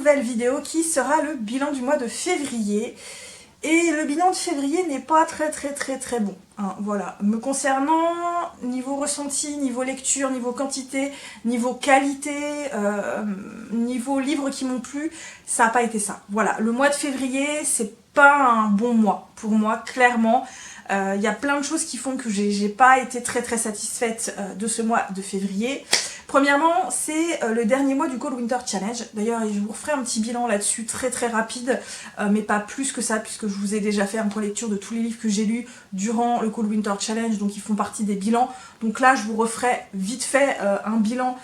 nouvelle vidéo qui sera le bilan du mois de février. Et le bilan de février n'est pas très bon. Hein, voilà. Me concernant, niveau ressenti, niveau lecture, niveau quantité, niveau qualité, niveau livres qui m'ont plu, ça n'a pas été ça. Voilà, le mois de février, c'est pas un bon mois pour moi, clairement. Il y a plein de choses qui font que j'ai pas été très satisfaite de ce mois de février. Premièrement, c'est le dernier mois du Cold Winter Challenge. D'ailleurs, je vous referai un petit bilan là-dessus très rapide, mais pas plus que ça, puisque je vous ai déjà fait un point lecture de tous les livres que j'ai lus durant le Cold Winter Challenge, donc ils font partie des bilans. Donc là, je vous referai vite fait un bilan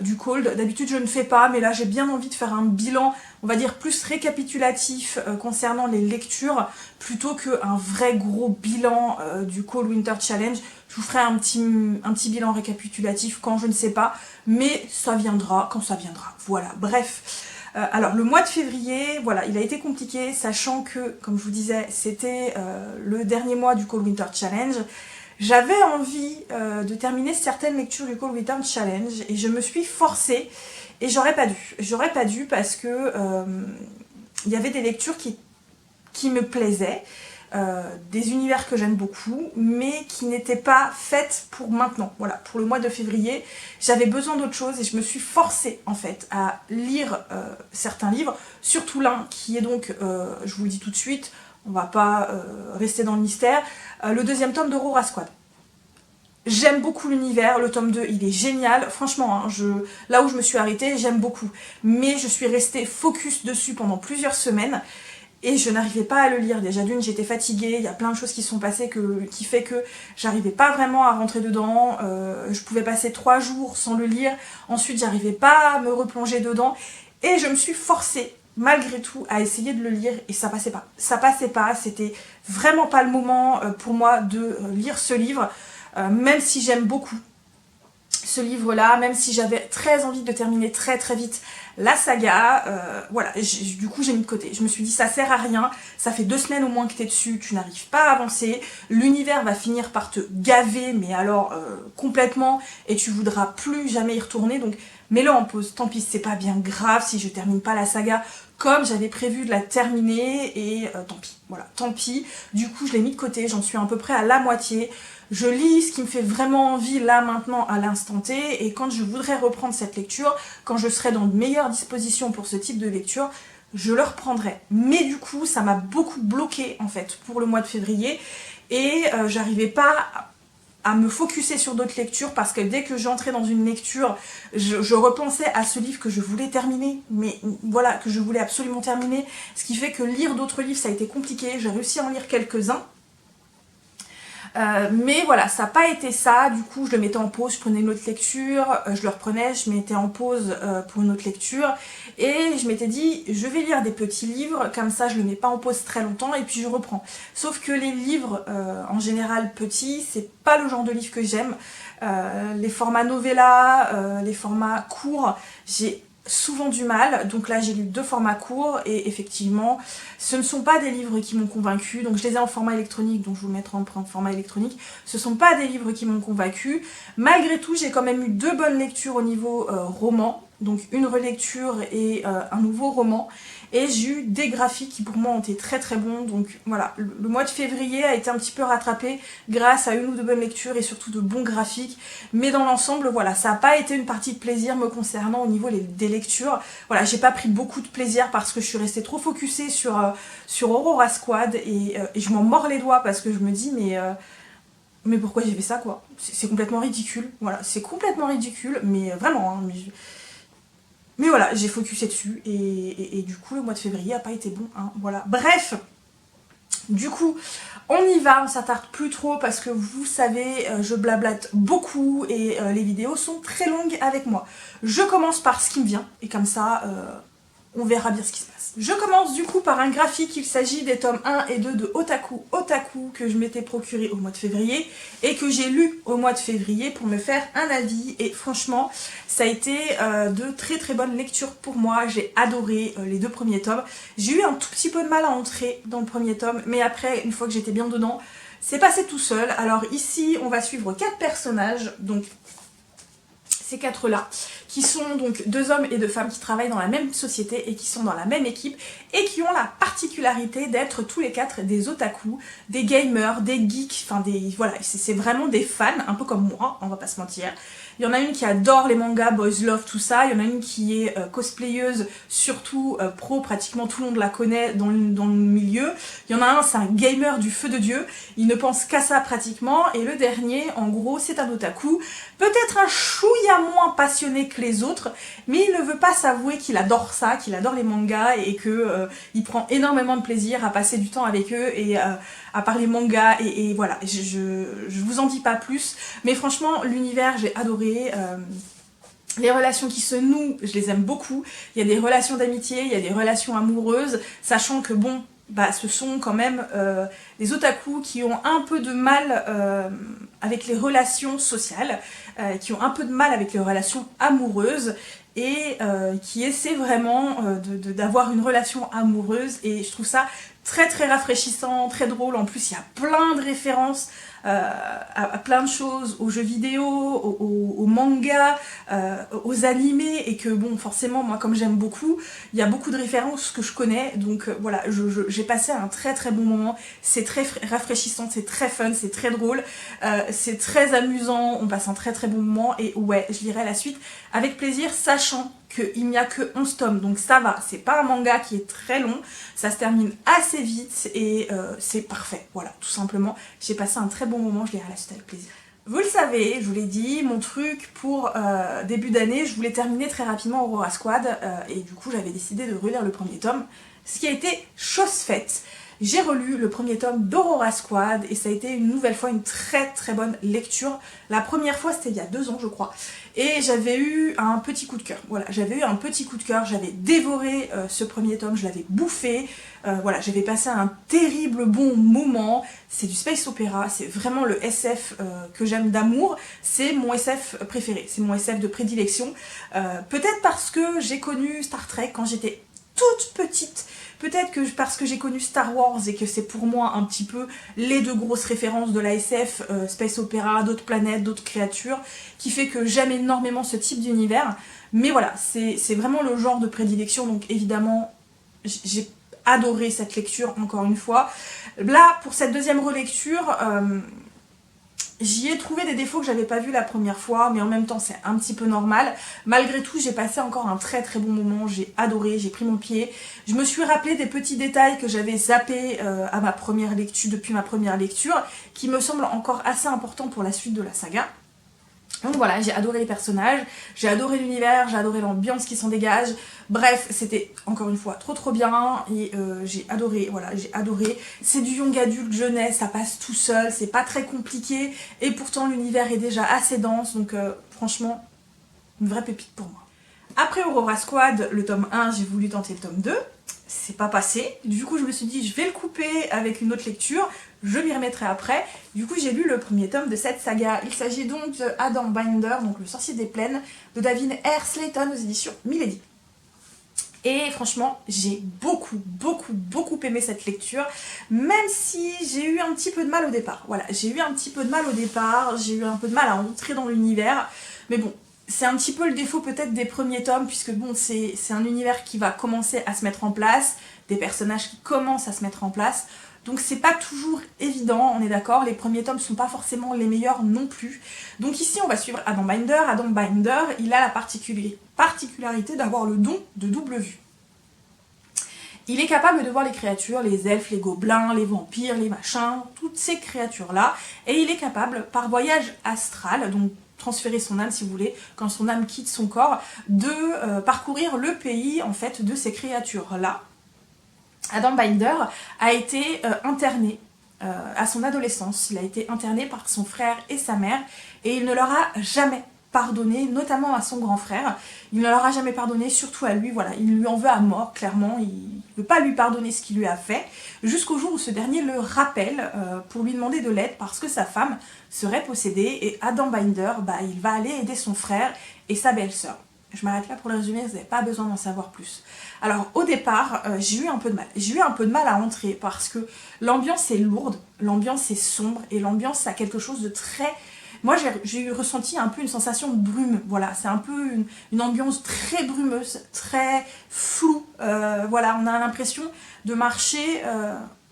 du Cold. D'habitude, je ne fais pas, mais là, j'ai bien envie de faire un bilan, on va dire, plus récapitulatif concernant les lectures, plutôt qu'un vrai gros bilan du Cold Winter Challenge. Je vous ferai un petit bilan récapitulatif quand je ne sais pas, mais ça viendra quand ça viendra. Voilà, bref. Alors, le mois de février, voilà, il a été compliqué, sachant que, comme je vous disais, c'était le dernier mois du Cold Winter Challenge. J'avais envie de terminer certaines lectures du Cold Winter Challenge et je me suis forcée et j'aurais pas dû. J'aurais pas dû parce que il y avait des lectures qui me plaisaient, des univers que j'aime beaucoup, mais qui n'étaient pas faites pour maintenant. Voilà, pour le mois de février, j'avais besoin d'autre chose et je me suis forcée en fait à lire certains livres, surtout l'un qui est donc, je vous le dis tout de suite, on va pas rester dans le mystère, le deuxième tome d'Aurora Squad. J'aime beaucoup l'univers, le tome 2 il est génial, franchement, hein, là où je me suis arrêtée, j'aime beaucoup. Mais je suis restée focus dessus pendant plusieurs semaines et je n'arrivais pas à le lire. Déjà d'une, j'étais fatiguée, il y a plein de choses qui sont passées qui fait que j'arrivais pas vraiment à rentrer dedans. Je pouvais passer 3 jours sans le lire, ensuite j'arrivais pas à me replonger dedans et je me suis forcée malgré tout à essayer de le lire et ça passait pas. Ça passait pas, c'était vraiment pas le moment pour moi de lire ce livre, même si j'aime beaucoup ce livre-là, même si j'avais très envie de terminer très vite la saga, voilà, du coup j'ai mis de côté. Je me suis dit ça sert à rien, ça fait 2 semaines au moins que t'es dessus, tu n'arrives pas à avancer, l'univers va finir par te gaver, mais alors complètement, et tu voudras plus jamais y retourner, donc mets-le en pause, tant pis, c'est pas bien grave si je termine pas la saga comme j'avais prévu de la terminer, et tant pis, voilà, tant pis. Du coup je l'ai mis de côté, j'en suis à peu près à la moitié. Je lis ce qui me fait vraiment envie là maintenant à l'instant T, et quand je voudrais reprendre cette lecture, quand je serai dans de meilleures dispositions pour ce type de lecture, je le reprendrai. Mais du coup ça m'a beaucoup bloqué en fait pour le mois de février, et j'arrivais pas à me focuser sur d'autres lectures parce que dès que j'entrais dans une lecture, je repensais à ce livre que je voulais terminer, mais voilà, que je voulais absolument terminer, ce qui fait que lire d'autres livres ça a été compliqué. J'ai réussi à en lire quelques-uns, mais voilà, ça n'a pas été ça. Du coup je le mettais en pause, je prenais une autre lecture, je le reprenais, je mettais en pause pour une autre lecture, et je m'étais dit je vais lire des petits livres, comme ça je le mets pas en pause très longtemps et puis je reprends. Sauf que les livres en général petits, c'est pas le genre de livre que j'aime. Les formats novella, les formats courts, j'ai souvent du mal, donc là j'ai lu 2 formats courts et effectivement ce ne sont pas des livres qui m'ont convaincue, donc je les ai en format électronique, donc je vous mettrai en format électronique. Ce ne sont pas des livres qui m'ont convaincue. Malgré tout j'ai quand même eu 2 bonnes lectures au niveau roman, donc une relecture et un nouveau roman, et j'ai eu des graphiques qui pour moi ont été très bons. Donc voilà, le mois de février a été un petit peu rattrapé grâce à une ou 2 bonnes lectures et surtout de bons graphiques, mais dans l'ensemble voilà, ça n'a pas été une partie de plaisir me concernant au niveau des lectures. Voilà, j'ai pas pris beaucoup de plaisir parce que je suis restée trop focusée sur Aurora Squad, et je m'en mords les doigts parce que je me dis mais pourquoi j'ai fait ça quoi, c'est complètement ridicule. Voilà, c'est complètement ridicule, mais vraiment hein, mais voilà, j'ai focusé dessus et du coup le mois de février a pas été bon, hein, voilà. Bref, du coup on y va, on s'attarde plus trop parce que vous savez, je blablate beaucoup et les vidéos sont très longues avec moi. Je commence par ce qui me vient et comme ça on verra bien ce qui se passe. Je commence du coup par un graphique, il s'agit des tomes 1 et 2 de Otaku que je m'étais procuré au mois de février et que j'ai lu au mois de février pour me faire un avis, et franchement ça a été de très bonnes lectures pour moi. J'ai adoré les 2 premiers tomes. J'ai eu un tout petit peu de mal à entrer dans le premier tome, mais après une fois que j'étais bien dedans, c'est passé tout seul. Alors ici on va suivre 4 personnages, donc Ces quatre-là, qui sont donc deux hommes et deux femmes qui travaillent dans la même société et qui sont dans la même équipe et qui ont la particularité d'être tous les quatre des otaku, des gamers, des geeks, enfin des... voilà, c'est vraiment des fans, un peu comme moi, on va pas se mentir. Il y en a une qui adore les mangas, boys love, tout ça. Il y en a une qui est cosplayeuse, surtout pro, pratiquement tout le monde la connaît dans le milieu. Il y en a un, c'est un gamer du feu de Dieu. Il ne pense qu'à ça pratiquement. Et le dernier, en gros, c'est un otaku. Peut-être un chouïa moins passionné que les autres, mais il ne veut pas s'avouer qu'il adore ça, qu'il adore les mangas et que il prend énormément de plaisir à passer du temps avec eux et à parler manga et voilà. Je vous en dis pas plus, mais franchement, l'univers, j'ai adoré. Les relations qui se nouent, je les aime beaucoup. Il y a des relations d'amitié, il y a des relations amoureuses, sachant que bon, bah, ce sont quand même des otaku qui ont un peu de mal avec les relations sociales, qui ont un peu de mal avec les relations amoureuses et qui essaient vraiment d'avoir une relation amoureuse et je trouve ça très très rafraîchissant, très drôle. En plus, il y a plein de références à plein de choses, aux jeux vidéo, aux mangas, aux animés, et que bon, forcément, moi comme j'aime beaucoup, il y a beaucoup de références que je connais, donc voilà, j'ai passé un très très bon moment, c'est très rafraîchissant, c'est très fun, c'est très drôle, c'est très amusant, on passe un très très bon moment, et ouais, je lirai la suite avec plaisir, sachant qu'il n'y a que 11 tomes, donc ça va, c'est pas un manga qui est très long, ça se termine assez vite et c'est parfait, voilà, tout simplement. J'ai passé un très bon moment, je lirai la suite avec plaisir. Vous le savez, je vous l'ai dit, mon truc pour début d'année, je voulais terminer très rapidement Aurora Squad et du coup j'avais décidé de relire le premier tome, ce qui a été chose faite. J'ai relu le premier tome d'Aurora Squad et ça a été une nouvelle fois une très très bonne lecture. La première fois c'était il y a 2 ans je crois et j'avais eu un petit coup de cœur. Voilà, j'avais eu un petit coup de cœur, j'avais dévoré ce premier tome, je l'avais bouffé. Voilà, j'avais passé un terrible bon moment. C'est du space opéra, c'est vraiment le SF que j'aime d'amour. C'est mon SF préféré, c'est mon SF de prédilection. Peut-être parce que j'ai connu Star Trek quand j'étais toute petite. Peut-être que parce que j'ai connu Star Wars et que c'est pour moi un petit peu les deux grosses références de la SF, Space Opera, d'autres planètes, d'autres créatures, qui fait que j'aime énormément ce type d'univers. Mais voilà, c'est vraiment le genre de prédilection, donc évidemment, j'ai adoré cette lecture encore une fois. Là, pour cette deuxième relecture, j'y ai trouvé des défauts que j'avais pas vus la première fois, mais en même temps c'est un petit peu normal. Malgré tout, j'ai passé encore un très très bon moment, j'ai adoré, j'ai pris mon pied. Je me suis rappelé des petits détails que j'avais zappés à ma première lecture, depuis ma première lecture, qui me semblent encore assez importants pour la suite de la saga. Donc voilà, j'ai adoré les personnages, j'ai adoré l'univers, j'ai adoré l'ambiance qui s'en dégage. Bref, c'était encore une fois trop bien et j'ai adoré, voilà, j'ai adoré. C'est du young adulte jeunesse, ça passe tout seul, c'est pas très compliqué et pourtant l'univers est déjà assez dense, donc franchement, une vraie pépite pour moi. Après Aurora Squad, le tome 1, j'ai voulu tenter le tome 2. C'est pas passé, du coup je me suis dit je vais le couper avec une autre lecture, je m'y remettrai après. Du coup j'ai lu le premier tome de cette saga, il s'agit donc de Adam Binder, donc le sorcier des plaines, de David R. Slayton aux éditions Milady. Et franchement, j'ai beaucoup aimé cette lecture, même si j'ai eu un petit peu de mal au départ. Voilà, j'ai eu un petit peu de mal au départ, j'ai eu un peu de mal à entrer dans l'univers, mais bon, c'est un petit peu le défaut peut-être des premiers tomes, puisque bon, c'est un univers qui va commencer à se mettre en place, des personnages qui commencent à se mettre en place, donc c'est pas toujours évident, on est d'accord, les premiers tomes sont pas forcément les meilleurs non plus. Donc ici on va suivre Adam Binder. Adam Binder, il a la particularité d'avoir le don de double vue. Il est capable de voir les créatures, les elfes, les gobelins, les vampires, les machins, toutes ces créatures-là, et il est capable, par voyage astral, donc transférer son âme si vous voulez, quand son âme quitte son corps, de parcourir le pays en fait de ces créatures-là. Adam Binder a été interné à son adolescence, il a été interné par son frère et sa mère, et il ne leur a jamais pardonné, notamment à son grand frère, il ne leur a jamais pardonné, surtout à lui, voilà, il lui en veut à mort, clairement, il ne veut pas lui pardonner ce qu'il lui a fait, jusqu'au jour où ce dernier le rappelle pour lui demander de l'aide parce que sa femme serait possédée, et Adam Binder, bah, il va aller aider son frère et sa belle-sœur. Je m'arrête là pour le résumer, vous n'avez pas besoin d'en savoir plus. Alors au départ, j'ai eu un peu de mal. J'ai eu un peu de mal à entrer parce que l'ambiance est lourde, l'ambiance est sombre et l'ambiance a quelque chose de très moi j'ai ressenti un peu une sensation de brume, voilà, c'est un peu une ambiance très brumeuse, très floue, voilà, on a l'impression de marcher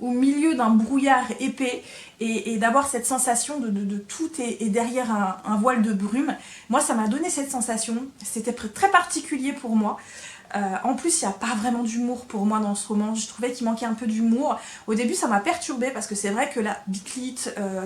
au milieu d'un brouillard épais et d'avoir cette sensation de tout est derrière un voile de brume. Moi ça m'a donné cette sensation, c'était très particulier pour moi. En plus, il n'y a pas vraiment d'humour pour moi dans ce roman. Je trouvais qu'il manquait un peu d'humour. Au début, ça m'a perturbée parce que c'est vrai que la Beat Lit,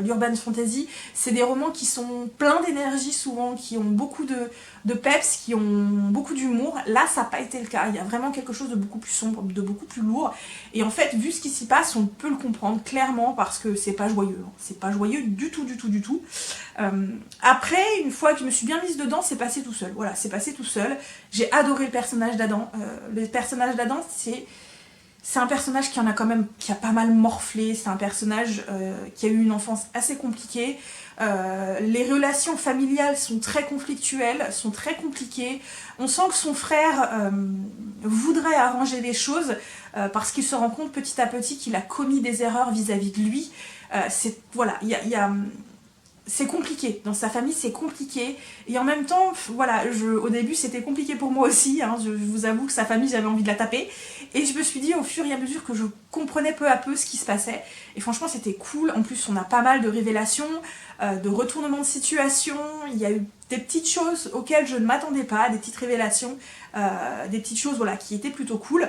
l'Urban Fantasy, c'est des romans qui sont pleins d'énergie souvent, qui ont beaucoup de peps, qui ont beaucoup d'humour. Là, ça n'a pas été le cas. Il y a vraiment quelque chose de beaucoup plus sombre, de beaucoup plus lourd. Et en fait, vu ce qui s'y passe, on peut le comprendre clairement parce que c'est pas joyeux. C'est pas joyeux du tout, du tout, du tout. Après, une fois que je me suis bien mise dedans, c'est passé tout seul. Voilà, c'est passé tout seul. J'ai adoré le personnage d'Adam. Le personnage d'Adam, c'est un personnage qui en a quand même, qui a pas mal morflé. C'est un personnage qui a eu une enfance assez compliquée. Les relations familiales sont très conflictuelles, sont très compliquées. On sent que son frère voudrait arranger les choses parce qu'il se rend compte petit à petit qu'il a commis des erreurs vis-à-vis de lui. Voilà, c'est compliqué, dans sa famille c'est compliqué, et en même temps, voilà, au début c'était compliqué pour moi aussi, hein, je vous avoue que sa famille j'avais envie de la taper, et je me suis dit au fur et à mesure que je comprenais peu à peu ce qui se passait, et franchement c'était cool, en plus on a pas mal de révélations, de retournements de situation, il y a eu des petites choses auxquelles je ne m'attendais pas, des petites révélations, des petites choses voilà, qui étaient plutôt cool,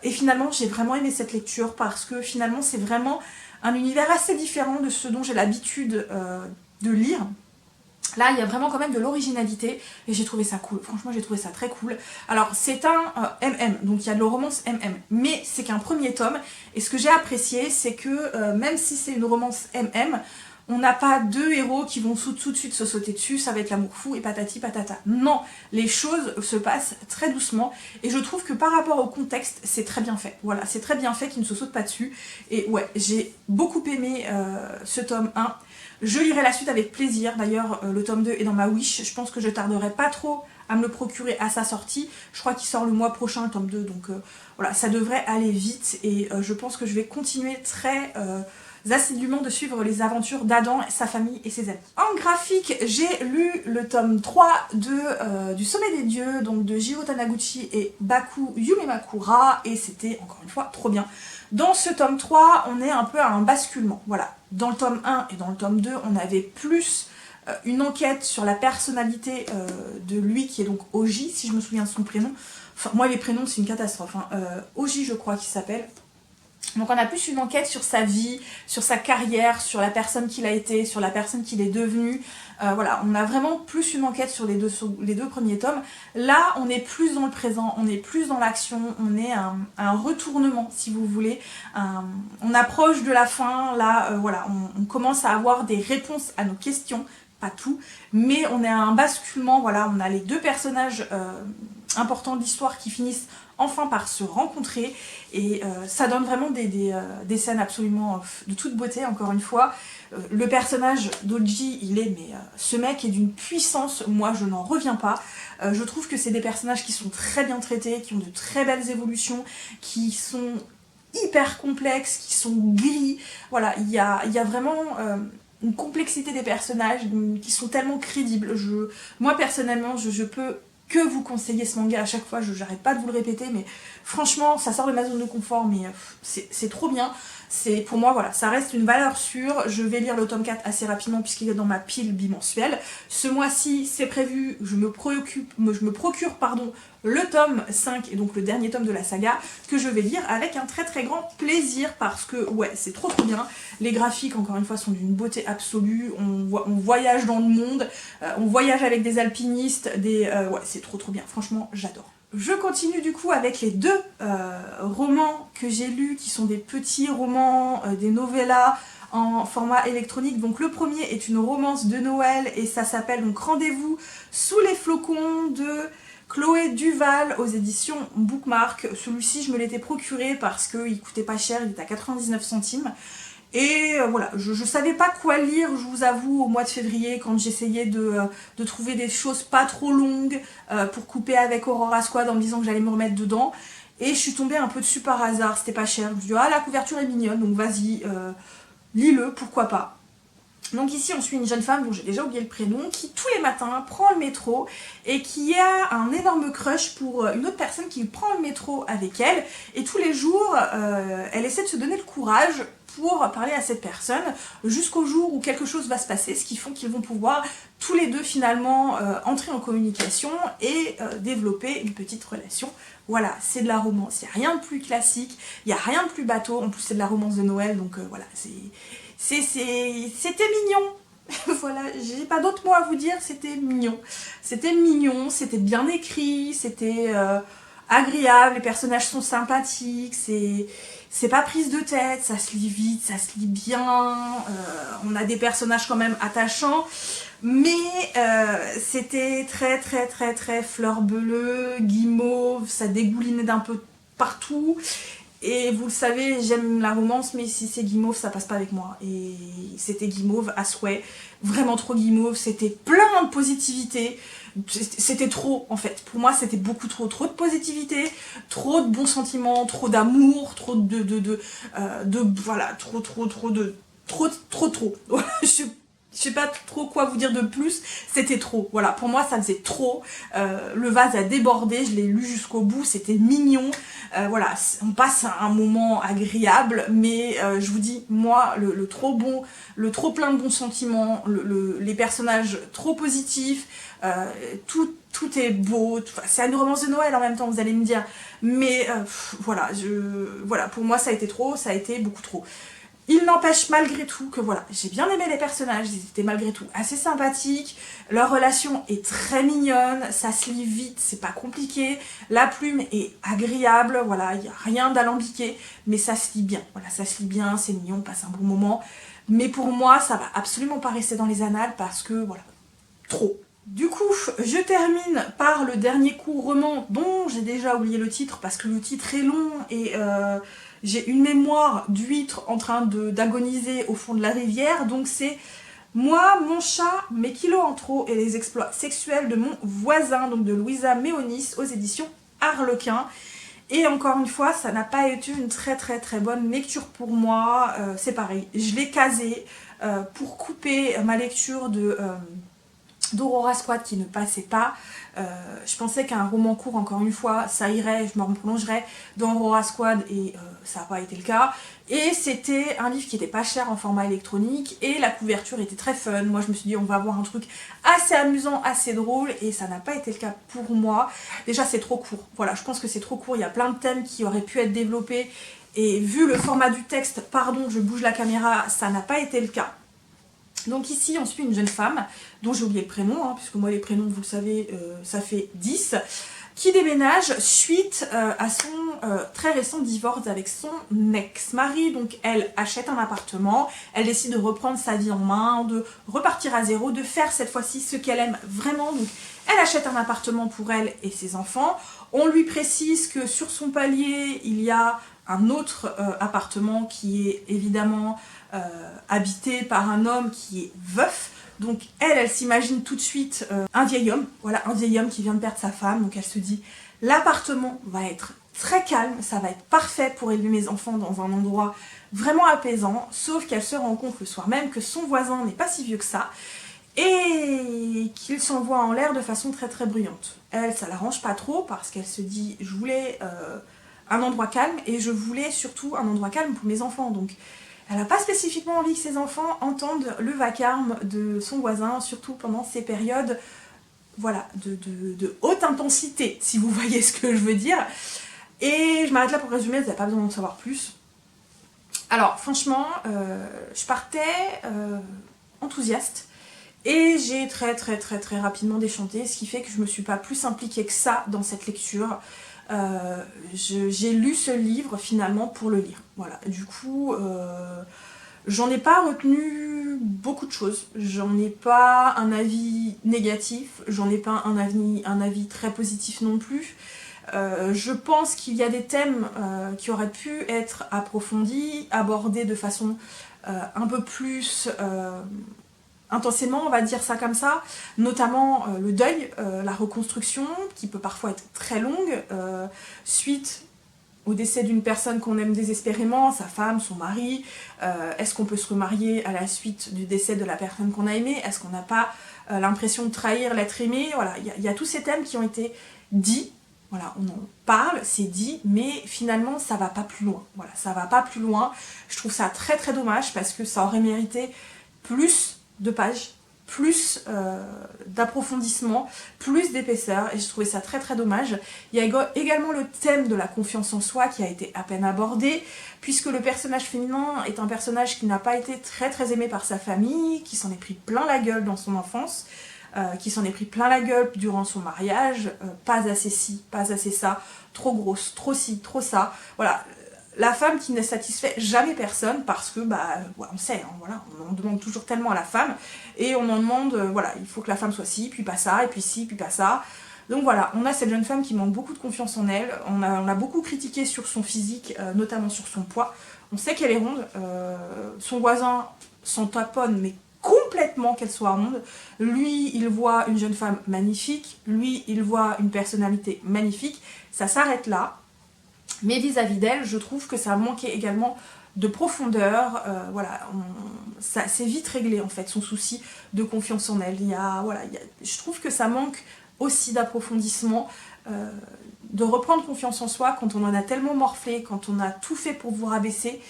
et finalement j'ai vraiment aimé cette lecture parce que finalement c'est vraiment un univers assez différent de ce dont j'ai l'habitude de lire. Là, il y a vraiment quand même de l'originalité et j'ai trouvé ça cool. Franchement, j'ai trouvé ça très cool. Alors, c'est un MM, donc il y a de la romance MM, mais c'est qu'un premier tome. Et ce que j'ai apprécié, c'est que même si c'est une romance MM, on n'a pas deux héros qui vont tout de suite se sauter dessus, ça va être l'amour fou et patati patata. Non, les choses se passent très doucement et je trouve que par rapport au contexte, c'est très bien fait. Voilà, c'est très bien fait qu'ils ne se sautent pas dessus. Et ouais, j'ai beaucoup aimé ce tome 1. Je lirai la suite avec plaisir. D'ailleurs, le tome 2 est dans ma wish. Je pense que je tarderai pas trop à me le procurer à sa sortie. Je crois qu'il sort le mois prochain, le tome 2. Donc voilà, ça devrait aller vite. Et je pense que je vais continuer très assidûment de suivre les aventures d'Adam, sa famille et ses amis. En graphique, j'ai lu le tome 3 du Sommet des Dieux, donc de Jiro Taniguchi et Baku Yumemakura. Et c'était, encore une fois, trop bien. Dans ce tome 3, on est un peu à un basculement. Voilà. Dans le tome 1 et dans le tome 2, on avait plus une enquête sur la personnalité de lui, qui est donc Oji, si je me souviens de son prénom. Enfin, moi, les prénoms, c'est une catastrophe. Hein. Oji, je crois qu'il s'appelle. Donc on a plus une enquête sur sa vie, sur sa carrière, sur la personne qu'il a été, sur la personne qu'il est devenu. Voilà, on a vraiment plus une enquête sur les deux premiers tomes. Là, on est plus dans le présent, on est plus dans l'action, on est à un retournement, si vous voulez. On approche de la fin, là, voilà, on commence à avoir des réponses à nos questions, pas tout, mais on est à un basculement, voilà, on a les deux personnages importants de l'histoire qui finissent enfin par se rencontrer et ça donne vraiment des scènes absolument de toute beauté, encore une fois. Le personnage d'Oji, ce mec est d'une puissance, moi je n'en reviens pas. Je trouve que c'est des personnages qui sont très bien traités, qui ont de très belles évolutions, qui sont hyper complexes, qui sont gris. Voilà, il y a vraiment une complexité des personnages qui sont tellement crédibles. Moi personnellement, je peux que vous conseiller ce manga à chaque fois, j'arrête pas de vous le répéter, mais franchement, ça sort de ma zone de confort, mais c'est trop bien. Pour moi, voilà, ça reste une valeur sûre. Je vais lire le tome 4 assez rapidement puisqu'il est dans ma pile bimensuelle. Ce mois-ci, c'est prévu, je me procure le tome 5, et donc le dernier tome de la saga, que je vais lire avec un très très grand plaisir parce que, ouais, c'est trop trop bien. Les graphiques, encore une fois, sont d'une beauté absolue. On voyage dans le monde, on voyage avec des alpinistes, ouais, c'est trop trop bien. Franchement, j'adore. Je continue du coup avec les deux romans que j'ai lus, qui sont des petits romans, des novellas en format électronique. Donc le premier est une romance de Noël et ça s'appelle donc Rendez-vous sous les flocons de Chloé Duval aux éditions Bookmark. Celui-ci, je me l'étais procuré parce qu'il coûtait pas cher, il était à 99 centimes. Et voilà, je savais pas quoi lire, je vous avoue, au mois de février, quand j'essayais de trouver des choses pas trop longues pour couper avec Aurora Squad en me disant que j'allais me remettre dedans. Et je suis tombée un peu dessus par hasard, c'était pas cher. Je me suis dit, ah, la couverture est mignonne, donc vas-y, lis-le, pourquoi pas. Donc ici on suit une jeune femme dont j'ai déjà oublié le prénom, qui tous les matins prend le métro et qui a un énorme crush pour une autre personne qui prend le métro avec elle, et tous les jours elle essaie de se donner le courage pour parler à cette personne jusqu'au jour où quelque chose va se passer, ce qui font qu'ils vont pouvoir tous les deux finalement entrer en communication et développer une petite relation. Voilà, c'est de la romance, il n'y a rien de plus classique, il n'y a rien de plus bateau, en plus c'est de la romance de Noël, donc voilà, c'était mignon. Voilà, j'ai pas d'autres mots à vous dire, c'était mignon. C'était mignon, c'était bien écrit, c'était agréable, les personnages sont sympathiques, c'est pas prise de tête, ça se lit vite, ça se lit bien, on a des personnages quand même attachants, mais c'était très fleur bleue, guimauve, ça dégoulinait d'un peu partout. Et vous le savez, j'aime la romance, mais si c'est guimauve, ça passe pas avec moi. Et c'était guimauve à souhait, vraiment trop guimauve, c'était plein de positivité. C'était trop, en fait. Pour moi, c'était beaucoup trop. Trop de positivité, trop de bons sentiments, trop d'amour, trop voilà, trop. Je sais pas trop quoi vous dire de plus, c'était trop. Voilà, pour moi ça faisait trop. Le vase a débordé, je l'ai lu jusqu'au bout, c'était mignon. Voilà, on passe un moment agréable, mais je vous dis, moi, le trop bon, le trop plein de bons sentiments, les personnages trop positifs, tout est beau. C'est une romance de Noël en même temps, vous allez me dire. Mais voilà, voilà, pour moi ça a été trop, ça a été beaucoup trop. Il n'empêche malgré tout que voilà, j'ai bien aimé les personnages, ils étaient malgré tout assez sympathiques, leur relation est très mignonne, ça se lit vite, c'est pas compliqué, la plume est agréable, voilà, il n'y a rien d'alambiqué, mais ça se lit bien, voilà, ça se lit bien, c'est mignon, on passe un bon moment, mais pour moi, ça va absolument pas rester dans les annales parce que, voilà, trop. Du coup, je termine par le dernier coup roman dont j'ai déjà oublié le titre parce que le titre est long et j'ai une mémoire d'huître en train d'agoniser au fond de la rivière. Donc c'est Moi, mon chat, mes kilos en trop et les exploits sexuels de mon voisin, donc de Louisa Méonis aux éditions Harlequin. Et encore une fois, ça n'a pas été une très bonne lecture pour moi. C'est pareil, je l'ai casé pour couper ma lecture d'Aurora Squad qui ne passait pas. Je pensais qu'un roman court, encore une fois, ça irait, je me prolongerais dans Aurora Squad et ça n'a pas été le cas. Et c'était un livre qui était pas cher en format électronique et la couverture était très fun. Moi je me suis dit on va avoir un truc assez amusant, assez drôle et ça n'a pas été le cas pour moi. Déjà c'est trop court, voilà, je pense que c'est trop court, il y a plein de thèmes qui auraient pu être développés et vu le format du texte, pardon je bouge la caméra, ça n'a pas été le cas. Donc ici on suit une jeune femme dont j'ai oublié le prénom, hein, puisque moi les prénoms vous le savez ça fait 10, qui déménage suite à son très récent divorce avec son ex-mari. Donc elle achète un appartement, elle décide de reprendre sa vie en main, de repartir à zéro, de faire cette fois-ci ce qu'elle aime vraiment. Donc elle achète un appartement pour elle et ses enfants. On lui précise que sur son palier il y a un autre appartement qui est évidemment habité par un homme qui est veuf. Donc elle s'imagine tout de suite un vieil homme, voilà, un vieil homme qui vient de perdre sa femme, donc elle se dit l'appartement va être très calme, ça va être parfait pour élever mes enfants dans un endroit vraiment apaisant, sauf qu'elle se rend compte le soir même que son voisin n'est pas si vieux que ça, et qu'il s'envoie en l'air de façon très bruyante. Elle, ça l'arrange pas trop parce qu'elle se dit je voulais un endroit calme et je voulais surtout un endroit calme pour mes enfants, donc elle n'a pas spécifiquement envie que ses enfants entendent le vacarme de son voisin, surtout pendant ces périodes voilà, de haute intensité, si vous voyez ce que je veux dire. Et je m'arrête là pour résumer, vous n'avez pas besoin d'en savoir plus. Alors franchement, je partais enthousiaste et j'ai très rapidement déchanté, ce qui fait que je ne me suis pas plus impliquée que ça dans cette lecture. J'ai lu ce livre finalement pour le lire. Voilà, du coup, j'en ai pas retenu beaucoup de choses. J'en ai pas un avis négatif, j'en ai pas un avis très positif non plus. Je pense qu'il y a des thèmes qui auraient pu être approfondis, abordés de façon un peu plus intensément, on va dire ça comme ça, notamment le deuil, la reconstruction, qui peut parfois être très longue, suite au décès d'une personne qu'on aime désespérément, sa femme, son mari, est-ce qu'on peut se remarier à la suite du décès de la personne qu'on a aimée, est-ce qu'on n'a pas l'impression de trahir l'être aimé, voilà, il y a tous ces thèmes qui ont été dits, voilà, on en parle, c'est dit, mais finalement ça va pas plus loin, voilà, ça va pas plus loin, je trouve ça très très dommage parce que ça aurait mérité plus de pages, plus d'approfondissement, plus d'épaisseur, et je trouvais ça très très dommage. Il y a également le thème de la confiance en soi qui a été à peine abordé, puisque le personnage féminin est un personnage qui n'a pas été très très aimé par sa famille, qui s'en est pris plein la gueule dans son enfance, qui s'en est pris plein la gueule durant son mariage, pas assez ci, pas assez ça, trop grosse, trop ci, trop ça, voilà. La femme qui ne satisfait jamais personne parce que, bah, on sait, hein, voilà, on en demande toujours tellement à la femme et on en demande, voilà, il faut que la femme soit ci, puis pas ça, et puis ci, puis pas ça. Donc voilà, on a cette jeune femme qui manque beaucoup de confiance en elle, on a beaucoup critiqué sur son physique, notamment sur son poids. On sait qu'elle est ronde, son voisin s'en taponne, mais complètement qu'elle soit ronde. Lui, il voit une jeune femme magnifique, lui, il voit une personnalité magnifique, ça s'arrête là. Mais vis-à-vis d'elle, je trouve que ça manquait également de profondeur, voilà, c'est vite réglé en fait, son souci de confiance en elle. Je trouve que ça manque aussi d'approfondissement, de reprendre confiance en soi quand on en a tellement morflé, quand on a tout fait pour vous rabaisser.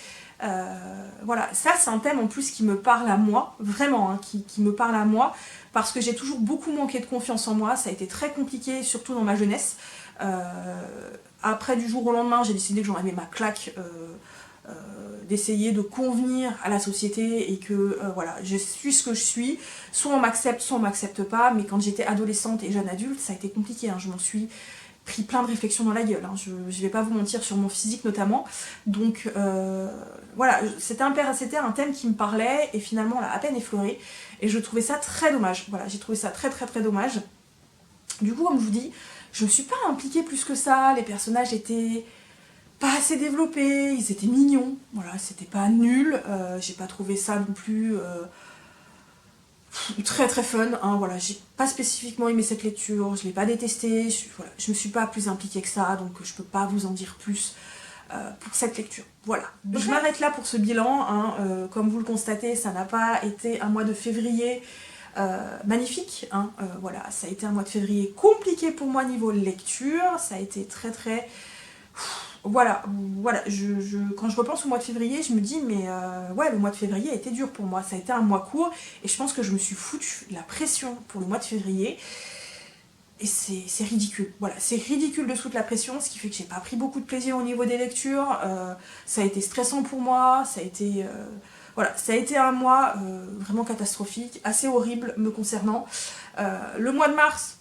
Voilà, ça c'est un thème en plus qui me parle à moi, vraiment, hein, qui me parle à moi, parce que j'ai toujours beaucoup manqué de confiance en moi, ça a été très compliqué, surtout dans ma jeunesse. Après, du jour au lendemain, j'ai décidé que j'en avais ma claque d'essayer de convenir à la société et que voilà, je suis ce que je suis. Soit on m'accepte, soit on m'accepte pas. Mais quand j'étais adolescente et jeune adulte, ça a été compliqué. Hein. Je m'en suis pris plein de réflexions dans la gueule. Hein. Je vais pas vous mentir sur mon physique notamment. Donc voilà, c'était un thème qui me parlait et finalement on l'a à peine effleuré. Et je trouvais ça très dommage. Voilà, j'ai trouvé ça très très très dommage. Du coup, comme je vous dis, je me suis pas impliquée plus que ça, les personnages étaient pas assez développés, ils étaient mignons, voilà, c'était pas nul, j'ai pas trouvé ça non plus très très fun, hein, voilà, j'ai pas spécifiquement aimé cette lecture, je l'ai pas détestée, je me suis pas plus impliquée que ça, donc je peux pas vous en dire plus pour cette lecture, voilà. Je m'arrête là pour ce bilan, hein, comme vous le constatez, ça n'a pas été un mois de février magnifique, hein, voilà, ça a été un mois de février compliqué pour moi niveau lecture, ça a été très très... Voilà, quand je repense au mois de février, je me dis, mais ouais, le mois de février a été dur pour moi, ça a été un mois court, et je pense que je me suis foutu la pression pour le mois de février, et c'est ridicule, voilà, c'est ridicule de se foutre la pression, ce qui fait que j'ai pas pris beaucoup de plaisir au niveau des lectures, ça a été stressant pour moi, ça a été... Voilà, ça a été un mois vraiment catastrophique, assez horrible me concernant. Le mois de mars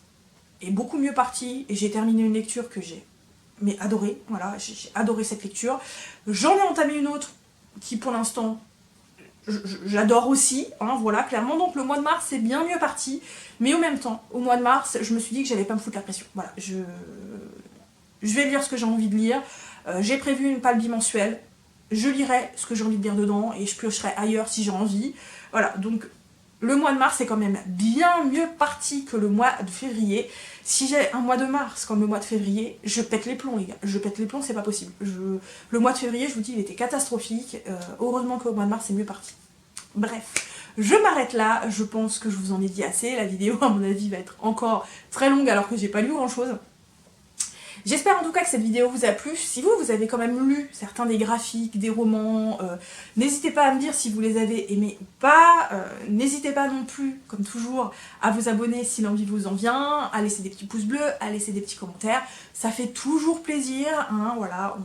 est beaucoup mieux parti et j'ai terminé une lecture que j'ai adorée. Voilà, j'ai adoré cette lecture. J'en ai entamé une autre qui pour l'instant j'adore aussi. Hein, voilà, clairement. Donc le mois de mars est bien mieux parti. Mais au même temps, au mois de mars, je me suis dit que j'allais pas me foutre la pression. Voilà, je vais lire ce que j'ai envie de lire. J'ai prévu une palle bimensuelle. Je lirai ce que j'ai envie de lire dedans et je piocherai ailleurs si j'ai envie. Voilà, donc le mois de mars est quand même bien mieux parti que le mois de février. Si j'ai un mois de mars comme le mois de février, je pète les plombs les gars. Je pète les plombs, c'est pas possible. Le mois de février, je vous dis, il était catastrophique. Heureusement qu'au mois de mars, c'est mieux parti. Bref, je m'arrête là. Je pense que je vous en ai dit assez. La vidéo, à mon avis, va être encore très longue alors que j'ai pas lu grand chose. J'espère en tout cas que cette vidéo vous a plu. Si vous avez quand même lu certains des graphiques, des romans, n'hésitez pas à me dire si vous les avez aimés ou pas. N'hésitez pas non plus, comme toujours, à vous abonner si l'envie vous en vient, à laisser des petits pouces bleus, à laisser des petits commentaires. Ça fait toujours plaisir, hein, voilà,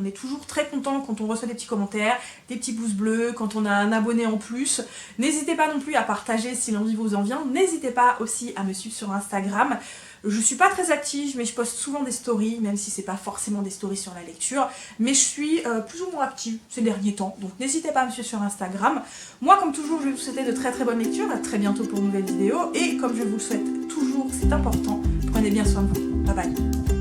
on est toujours très content quand on reçoit des petits commentaires, des petits pouces bleus, quand on a un abonné en plus. N'hésitez pas non plus à partager si l'envie vous en vient. N'hésitez pas aussi à me suivre sur Instagram. Je suis pas très active, mais je poste souvent des stories, même si c'est pas forcément des stories sur la lecture, mais je suis plus ou moins active ces derniers temps, donc n'hésitez pas à me suivre sur Instagram. Moi, comme toujours, je vais vous souhaiter de très très bonnes lectures, à très bientôt pour une nouvelle vidéo, et comme je vous le souhaite toujours, c'est important, prenez bien soin de vous. Bye bye.